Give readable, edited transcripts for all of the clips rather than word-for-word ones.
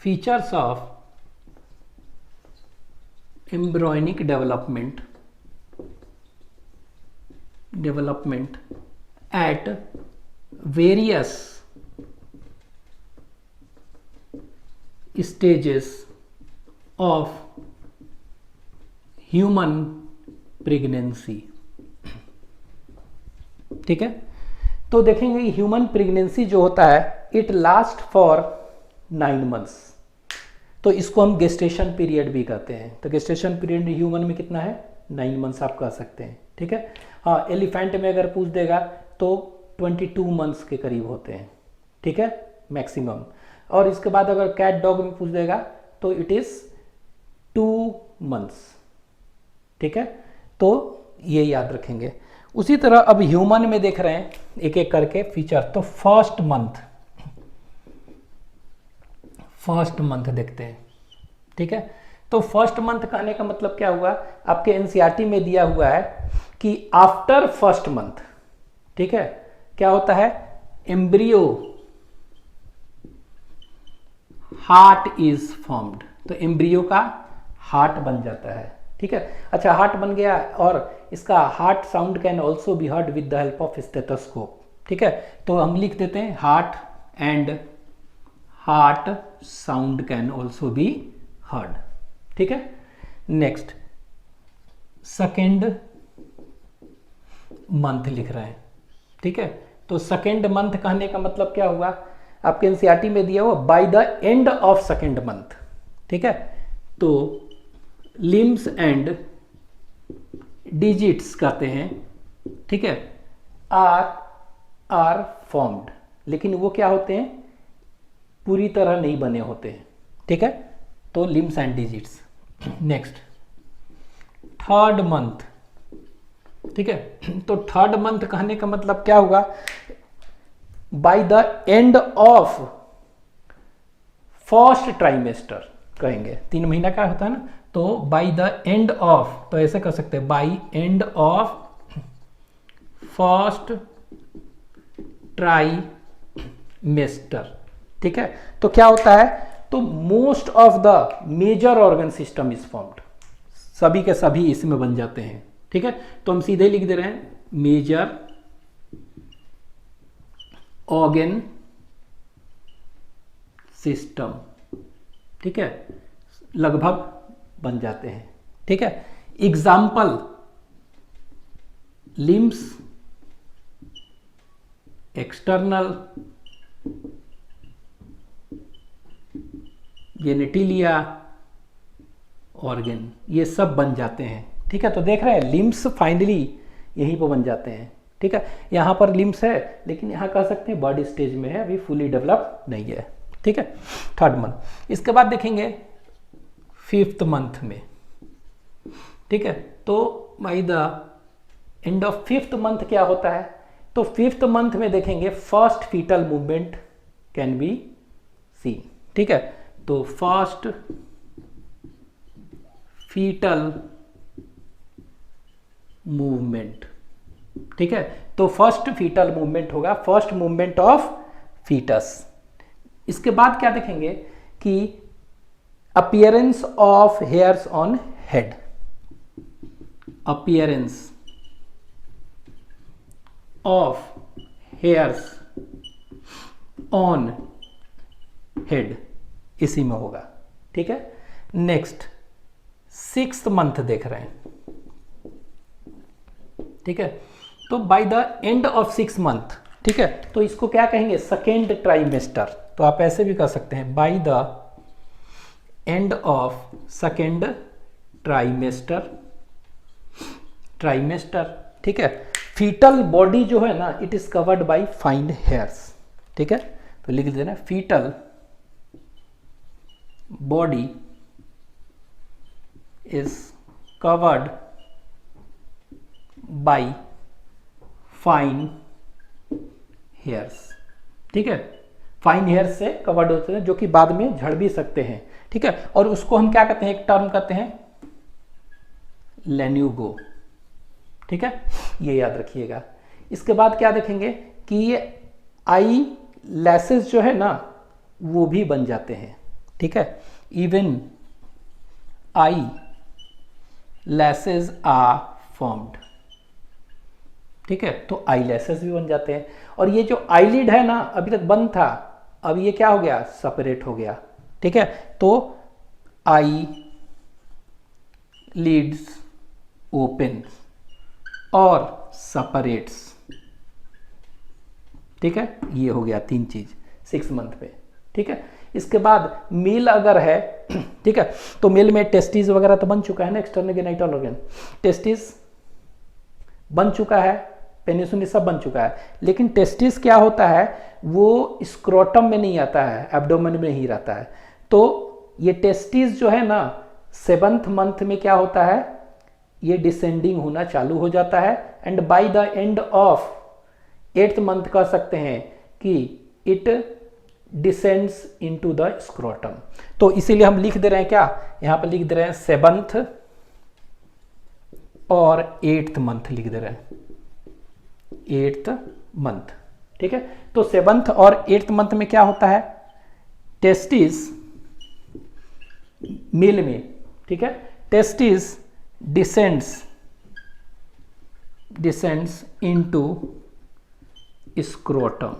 Features of embryonic development at various stages of human pregnancy. ठीक है, तो देखेंगे ह्यूमन प्रेगनेंसी जो होता है इट लास्ट फॉर 9 मंथ्स, तो इसको हम गेस्टेशन पीरियड भी कहते हैं। तो गेस्टेशन पीरियड ह्यूमन में कितना है, 9 मंथ्स आप कह सकते हैं। ठीक है, हाँ एलिफेंट में अगर पूछ देगा तो 22 मंथ्स के करीब होते हैं। ठीक है, मैक्सिमम। और इसके बाद अगर कैट डॉग में पूछ देगा तो इट इज 2 मंथ्स। ठीक है, तो ये याद रखेंगे। उसी तरह अब ह्यूमन में देख रहे हैं एक एक करके फीचर। तो फर्स्ट मंथ देखते हैं। ठीक है, तो फर्स्ट मंथ कहने का मतलब क्या हुआ, आपके एनसीईआरटी में दिया हुआ है कि आफ्टर फर्स्ट मंथ, ठीक है, क्या होता है, एम्ब्रियो हार्ट इज फॉर्म्ड। तो एम्ब्रियो का हार्ट बन जाता है। ठीक है, अच्छा हार्ट बन गया और इसका heart sound can also be heard with the help of stethoscope. ठीक है, तो हम लिख देते हैं heart and heart sound can also be heard. ठीक है, नेक्स्ट सेकेंड मंथ लिख रहे हैं। ठीक है, तो सेकेंड मंथ कहने का मतलब क्या हुआ, आपके एनसीईआरटी में दिया हुआ bye the end of second month. ठीक है, तो लिम्स एंड डिजिट्स कहते हैं। ठीक है, आर फॉर्म्ड, लेकिन वो क्या होते हैं, पूरी तरह नहीं बने होते हैं। ठीक है, तो limbs and digits. Next third month. ठीक है, तो थर्ड मंथ कहने का मतलब क्या हुआ, bye the end of first trimester कहेंगे, 3 महीना का होता है ना, तो बाय द एंड ऑफ, तो ऐसे कर सकते हैं by end of first trimester. ठीक है, तो क्या होता है, तो most of the major organ system is formed, सभी के सभी इसमें बन जाते हैं। ठीक है, तो हम सीधे लिख दे रहे हैं मेजर ऑर्गन सिस्टम। ठीक है, लगभग बन जाते हैं। ठीक है, example limbs, external genitalia, organ, ये सब बन जाते हैं। ठीक है, तो देख रहे हैं लिम्स फाइनली यहीं पर बन जाते हैं। ठीक है, यहाँ पर लिम्स है लेकिन यहाँ कह सकते हैं बर्ड स्टेज में है, अभी फुली डेवलप नहीं है। ठीक है, थर्ड मंथ। इसके बाद देखेंगे फिफ्थ मंथ में। ठीक है, तो bye the end of fifth month क्या होता है, तो फिफ्थ मंथ में देखेंगे first fetal movement can be seen. ठीक है, तो फर्स्ट फीटल मूवमेंट। ठीक है, तो फर्स्ट फीटल मूवमेंट होगा, फर्स्ट मूवमेंट ऑफ फीटस। इसके बाद क्या देखेंगे कि appearance of hairs on head, appearance of hairs on head, इसी में होगा। ठीक है, नेक्स्ट सिक्स्थ मंथ देख रहे हैं। ठीक है, तो bye the end of 6 month. ठीक है, तो इसको क्या कहेंगे, सेकेंड ट्राइमेस्टर। तो आप ऐसे भी कह सकते हैं by the end of second trimester. ठीक है, फीटल बॉडी जो है ना, it is covered by fine hairs. ठीक है, तो लिख देना foetal body is covered by fine hairs. ठीक है, फाइन हेयर्स से कवर्ड होते हैं जो कि बाद में झड़ भी सकते हैं। ठीक है, और उसको हम क्या कहते हैं, एक टर्म कहते हैं लेन्यूगो। ठीक है, ये याद रखिएगा। इसके बाद क्या देखेंगे कि ये आई लैसेस जो है ना वो भी बन जाते हैं। ठीक है, इवन आई लैसेज आर फॉर्म्ड, ठीक है, तो आई लैसेज भी बन जाते हैं। और ये जो आईलिड है ना, अभी तक बंद था, अब ये क्या हो गया, सेपरेट हो गया, ठीक है, तो आई लीड्स ओपन और सेपरेट्स, ठीक है, ये हो गया 3 चीज 6 मंथ पे, ठीक है। इसके बाद मेल अगर है, ठीक है, तो मेल में टेस्टिस वगैरह तो बन चुका है ना, एक्सटर्नल गेनिटल ऑर्गन, टेस्टिस बन चुका है, पेनिस उनिस सब बन चुका है, लेकिन टेस्टिस क्या होता है, वो स्क्रोटम में नहीं आता है, एब्डोमेन में ही रहता है। तो ये टेस्टिस जो है ना 7th मंथ में क्या होता है, ये डिसेंडिंग होना चालू हो जाता है, and bye the end of 8th month कह सकते हैं कि it descends into the scrotum. तो इसीलिए हम लिख दे रहे हैं क्या, यहां पर लिख दे रहे हैं 7th और 8th मंथ लिख दे रहे हैं, 8th मंथ, ठीक है। तो 7th और 8th मंथ में क्या होता है, टेस्टिस मेल में, ठीक है, टेस्टिस डिसेंड्स इनटू स्क्रोटम,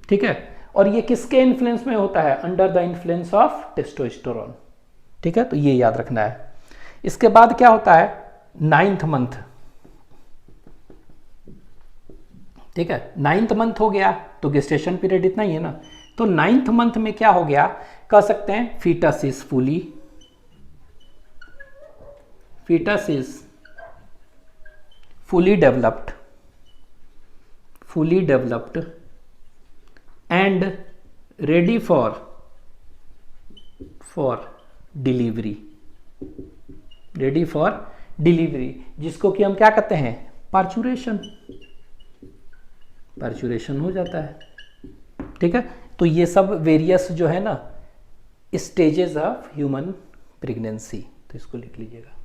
ठीक है। और ये किसके इन्फ्लुएंस में होता है, under the influence of testosterone, ठीक है, तो ये याद रखना है। इसके बाद क्या होता है, 9th मंथ, ठीक है, 9th मंथ हो गया तो गेस्टेशन पीरियड इतना ही है ना, तो 9th मंथ में क्या हो गया, कह सकते हैं foetus is fully developed and ready for delivery, जिसको कि हम क्या कहते हैं, पार्चुरेशन हो जाता है, ठीक है। तो ये सब वेरियस जो है ना स्टेजेस ऑफ ह्यूमन प्रेगनेंसी, तो इसको लिख लीजिएगा।